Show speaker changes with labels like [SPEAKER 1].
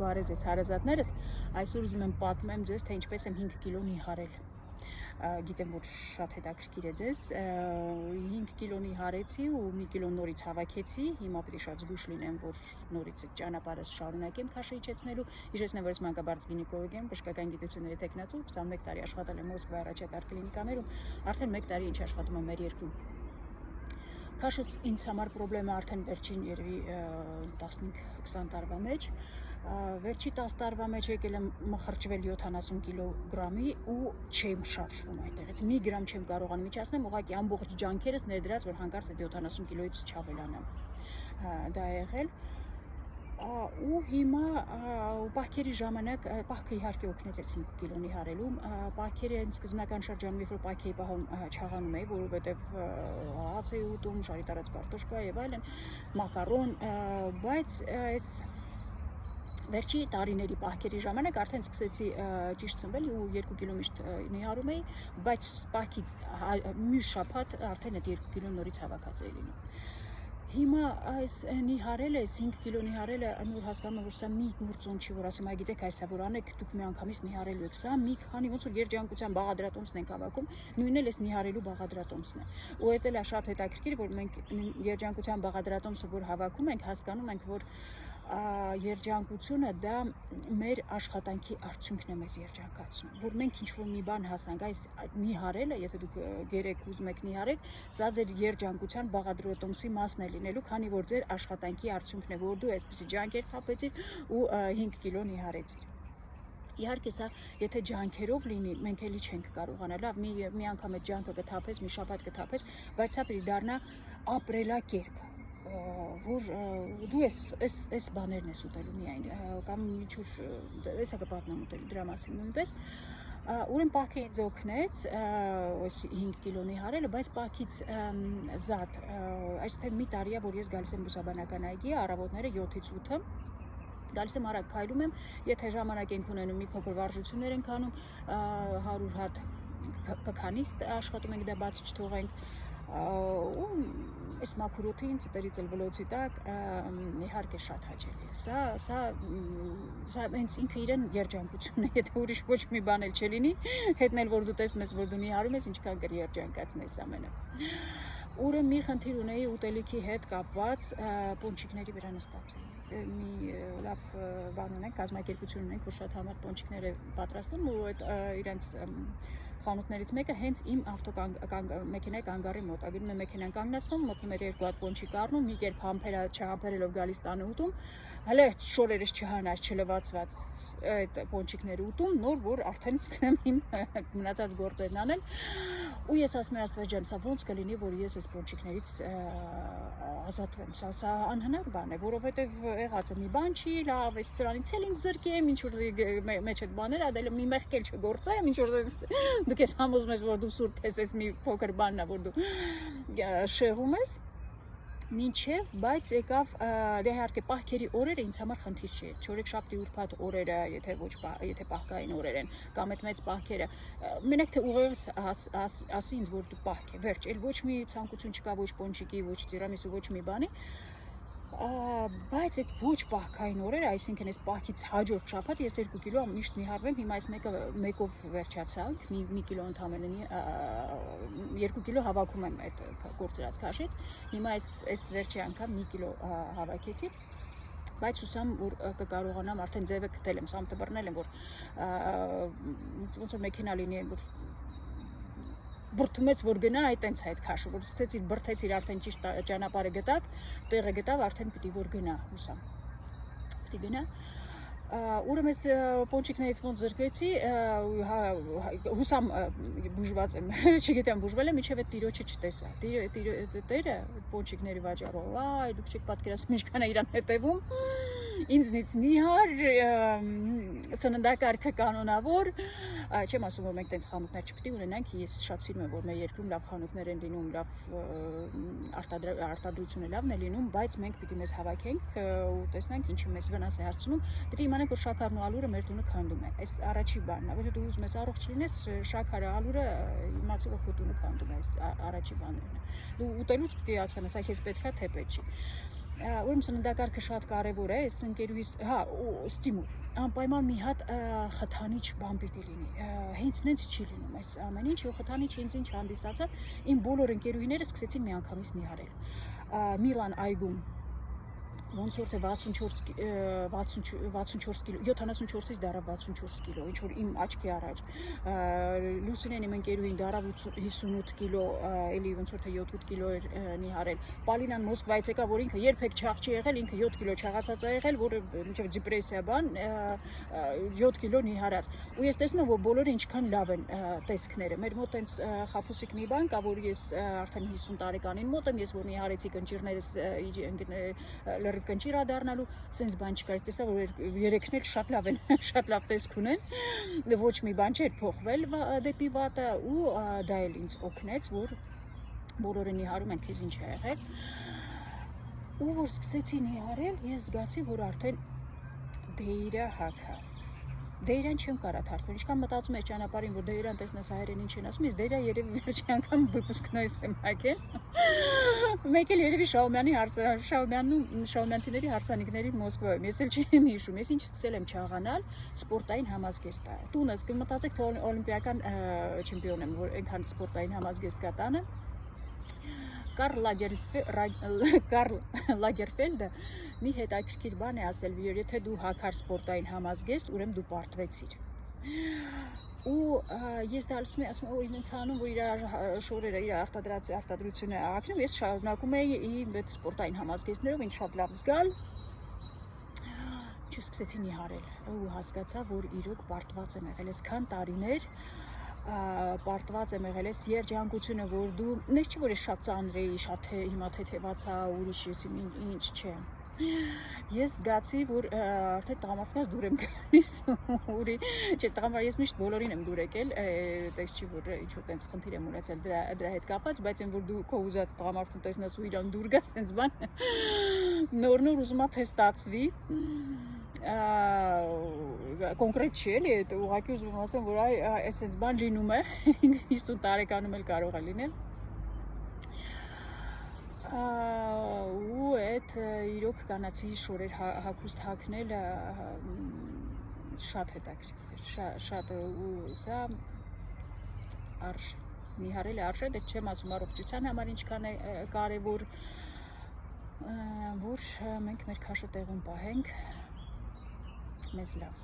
[SPEAKER 1] Բարև ձեզ հարազատներս, այսօր ուզում եմ պատմեմ ձեզ, թե ինչպես եմ 5 կիլո նիհարել։ Գիտեմ, որ շատ հետաքրքիր է ձեզ, 5 կիլո նիհարեցի ու 1 կիլո նորից հավաքեցի, հիմա պետք է շատ զգույշ լինեմ, որ նորից ճանապարհս շարունակեմ քաշը իջեցնելու, հիշեցնեմ, որ ես մանկաբարձ գինեկոլոգ եմ, բժշկական գիտությունների տեխնացու, 21 տարի աշխատել եմ Մոսկվայի առաջատար կլինիկաներում, արդեն 1 տարի ինչ աշխատում եմ մեր երկրում։ Քաշս ինձ համար պրոբլեմը արդեն վերջին երևի 15-20 տարվա մեջ, վերջի 10 տարվա մեջ եկել եմ մխրճվել 70 կիլոգրամի ու չեմ շարժվում այդտեղից, մի գրամ չեմ կարողանում միջացնեմ, ուղղակի ամբողջ ջանքերս ներդրած, որ հանկարծ այդ 70 կիլոից չավելանամ, դա է եղել։ Ու հիմա պահքերի ժամանակ, պահքը իհարկե օգնեց այս 5 կիլո նիհարելում, պահքերը սկզբնական շրջանում, երբ որ պահքի էի պահում, չաղանում էի, որովհետև հաց էի ուտում, շարի տարած կարտոշկա եւ այլն, մակարոն, բայց այս վերջի տարիների պահքերի ժամանակ արդեն սկսեցի ճիշտ ծնվել ու 2 կիլո միշտ նիհարում էի, բայց պահքից մյուս շաբաթ արդեն այդ 2 կիլո նորից հավաքած էի լինում։ Հիմա այս նիհարելը, այս 5 կիլո նիհարելը նոր հասկանում եմ, որ սա մի գործոն չի, որ ասեմ, գիտեք, այսա որ անեք, դուք մի անգամից նիհարելու եք, սա մի քանի ոնց որ երջանկության բաղադրատոմսն ենք հավաքում, նույնն էլ էս նիհարելու բաղադրատոմսն է։ Ու դա էլ է շատ հետաքրքիր, որ մենք երջանկության բաղադրատոմսը որ հավաքում ենք, հասկանում ենք, որ երջանկությունը դա մեր աշխատանքի արդյունքն է մեզ երջանկացնում, որ մենք ինչ-որ մի բան հասանք, այս նիհարելը, եթե դուք գերեք ուզում եք նիհարել, սա ձեր երջանկության բաղադրատոմսի մասն է լինելու, քանի որ ձեր աշխատանքի արդյունքն է, որ դու այսպեսի ջանքեր թափեցիր ու 5 կիլո նիհարեցիր։ Իհարկե սա եթե ջանքերով լինի, մենք էլի չենք կարողանա, լավ, մի անգամ այդ ջանքը կթափես, մի շաբաթ կթափես, բայց սա պետք է դառնա ապրելակերպ, որ դու այս բաներն ես ուտելու միայն, կամ ինչ-որ էսա կպատնեմ ուտելու դրա մասին նույնպես, ուրեմն պահքը ինձ օգնեց այս 5 կիլո նիհարելը, բայց պահքից զատ, այսպես մի տարի է, որ ես գալիս եմ բուսաբանական այգի, առավոտները 7-ից 8-ը, գալիս եմ արագ քայլում եմ, եթե ժամանակ ենք ունենում, մի փոքր վարժություններ ենք անում, 100 հատ կքանիստ աշխատում ենք դա բաց չթողենք, ու այս մաքուրոթին ծտերից էլ բլոցի տակ իհարկե շատ հաճելի է, սա հենց ինքը իրեն երջանկություն է, եթե ուրիշ ոչ մի բան էլ չլինի, հետն էլ որ դու տեսնում ես, որ դու նիհարում ես, ինչքան կերջանկացնես ամենը։ Ուրեմն մի խնդիր ունեի ուտելիքի հետ կապված, պոնչիկների վրա նստած էի, մի լավ բան ունենք, կազմակերպություն ունենք, որ շատ համար պոնչիկներ է պատրաստում ու այդ իրենց խանութներից մեկը հենց իմ մեքենայի կանգարի մոտ, գնում է մեքենան կանգնացնում, մտնում է 2 հատ պոնչիկ առնում, մի կերպ չհամբերելով գալիս տանը ուտում, հələ շորերս չհանած, չլվացված այդ պոնչիկները ուտում, նոր որ արդեն սկսեմ իմ մնացած գործերն անել, ու ես ասում եմ Աստված ջան, սա ոնց կլինի, որ ես այս պոնչիկներից ազատվեմ, սա անհնար բան է, որովհետև եղածը մի բան չի, լավ, այս սրանից էլ ինձ զրկեմ, ինչ որ մեջ այդ բաները, դա մի մեղքել չգործեմ, ինչ որ դուք ես համոզում ես, որ դու սուրբ ես, այս մի փոքր բանն է, որ դու շեղում ես, մինչև, բայց եկավ, դե իհարկե պահքերի օրերը ինձ համար խնդիր չի, չորեքշաբթի ուրբաթ օրերը, եթե պահքային օրեր են, կամ այդ մեծ պահքերը, մենակ թե ուղեղս ասի ինձ, որ դու պահք է, վերջ, էլ ոչ մի ցանկություն չկա, ոչ պոնչիկի, ոչ տիրամիսու, ոչ մի բանի, բայց այդ ոչ պահքային օրերը, այսինքն այս պահքից հաջորդ շաբաթ ես 2 կիլո միշտ նիհարվեմ, հիմա այս մեկով վերջացանք, մի կիլո ընդամենը 2 կիլո հավաքում եմ այդ գործրած քաշից, հիմա այս վերջի անգամ 1 կիլո հավաքեցի, բայց հուսամ, որ կկարողանամ, արդեն ձևը գտել եմ, սամտը բռնել եմ, որ ոնց որ մեքենա լինի, որ բրդում ես, որ գնա այտենց այդ քաշը, որ ստեցիր, բրդեցիր, արդեն ճիշտ ճանապարհը գտավ, տեղը գտավ, արդեն պիտի որ գնա, հուսամ, պիտի գնա, ուրեմն այս պոնչիկներից ոնց զրկեցի, հուսամ բուժված եմ, չգիտեմ բուժվել եմ, մինչև այդ տիրոջը չտեսա, տերը պոնչիկների վաճառող, այ դուք չեք պատկերացնում ինչքան է իրան հետևում, ինձնից նիհար, սննդակարգը կանոնավոր, չեմ ասում, որ մենք տենց խանութներ չպիտի ունենանք, ես շատ սիրում եմ, որ մեր երկրում լավ խանութներ են լինում, լավ արտադրությունը լավն է լինում, բայց մենք պիտի մեզ հավաքենք ու տեսնենք ինչի մեզ վնաս է հասցնում, պիտի իմանանք, որ շաքարն ու ալուրը մեր տունը քանդում է, այս առաջի բանն է, որ դու ուզում ես առողջ լինես, շաքարը, ալուրը իմացի, որ քո տունը քանդում է, այս առաջի բաներն է, դու ուտելուց պիտի հասկանաս, այ քեզ պետքա թե պետք չի։ ուրեմն սննդակարգը շատ կարևոր է, այս ընկերուհիս, ստիմուլ, անպայման մի հատ խթանիչ բան պիտի լինի, հենց նենց չի լինում այս ամեն ինչ, ու խթանիչ ինձ ինչ հանդիսացավ, իմ բոլոր ընկերուհիները սկսեցին միանգամից նիհարել, Միլան այգում, ոնց որ թե 64 կիլո, 74-ից դարավ 64 կիլո, ինչ որ իմ աչքի առաջ, Լուսինեն իմ ընկերուհին դարավ 58 կիլո, էլի ոնց որ թե 7-8 կիլո էր նիհարել, Պալինան Մոսկվայից եկավ, որ ինքը երբեք չաղ չի եղել, ինքը 7 կիլո չաղացած է եղել, որը մինչև դեպրեսիա բան, 7 կիլո նիհարած, ու ես տեսնում եմ, որ բոլորը ինչքան լավ են տեսքները, մեր մոտ այնց խաբուսիկ մի բան կա, որ ես արդեն 50 տարեկանին մոտ եմ, ես որ նիհարեցի կնճիրներս կնճիրա դառնալու, սենց բան չկա, ես տեսա, որ երեքն էլ շատ լավ են, շատ լավ տեսք ունեն, ոչ մի բան չէր փոխվել դեպի վատը, ու դա էլ ինձ օգնեց, որ բոլորը նիհարում են, քեզ ինչ է եղել, ու որ սկսեցի նիհարել, ես զգացի, որ արդեն դեյրա հագա, դեյրան չեմ կարա թարգմել, ինչքան մտածում ես ճանապարհին, որ դեյրան տեսնես հայերեն ինչ են ասում, ես դեյրա երևի վերջի անգամ выпускной եմ հագել, մեկ էլ երևի Շաումյանցիների հարսանիքների Մոսկվայում, ես էլ չեմ հիշում, ես ինչ սկսել եմ չաղանալ, սպորտային համազգեստա, տունս կմտածեք, թե օլիմպիական չեմպիոն եմ, որ այնքան սպորտային համազգեստ կա տանը, Կարլ Լագերֆելդը մի հետաքրքիր բան է ասել, որ եթե դու հագար սպորտային համազգեստ, ուրեմն դու պարտվեցիր։ Ու ես դա ասում եմ, ինձ հանում, որ իր շորերը, իր արտադրությունը ակնում, ես շարունակում էի իմ այդ սպորտային համազգեստներով ինձ շատ լավ զգալ։ Չսկսեցի նիհարել ու հասկացա, որ իրոք պարտված եմ եղել այսքան տարիներ, պարտված եմ եղել այս երջանկությունը, որ դու, ներ չի, որ ես շատ ծանր էի, շատ հիմա թեթևացա, ուրիշ ինչ չեմ։ Ես զգացի, որ արդեն տղամարդկանց դուր եմ գալիս, ես միշտ բոլորին եմ դուր եկել, տես չի, որ ինչ-որ տենց խնդիր եմ ունեցել դրա հետ կապված, բայց այն, որ դու քո ուզած տղամարդուն տեսնես ու իրան դուր գաս, տենց բան, նոր ուզում ա թե ստացվի, կոնկրետ չի էլի, ուղղակի ուզում եմ ասեմ, որ այս բան լինում է, 50 տարեկանում էլ կարող է լինել, ու այդ իրոք կանացի շորեր հագուստ հագնել շատ հետաքրքիր էր, շատ ու սա արժե, նիհարել է արժե, դե չեմ ասում առողջության համար ինչքան է կարևոր, որ մենք մեր քաշը տեղում պահենք, մեզ լավ